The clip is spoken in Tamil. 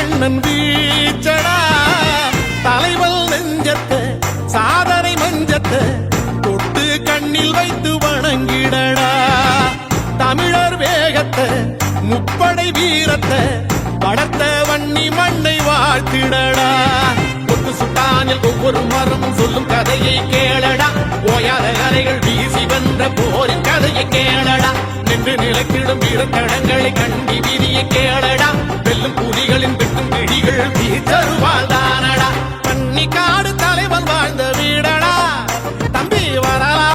கண்ணன் வீச்சடா தலைவல் நெஞ்சத்தை சாதனை மஞ்சத்தை தொட்டு கண்ணில் வைத்து வணங்கிடடா தமிழர் வேகத்தை முப்படை வீரத்தை படத்த வன்னி மண்ணை வாழ்த்திடடா ஒட்டு சுட்டானில் ஒவ்வொரு மரமும் சொல்லும் கதையை கேளடா ஓயாத அலைகள் வீசி வந்த போரின் கதையை கேளடா நின்று நிலைத்திடும் வீரத்தடங்களை கண்டி வீதியை கேளடா வெல்லும் புலிகளின் வெட்டும் கிழிகள் வீச்சருவாழ்டா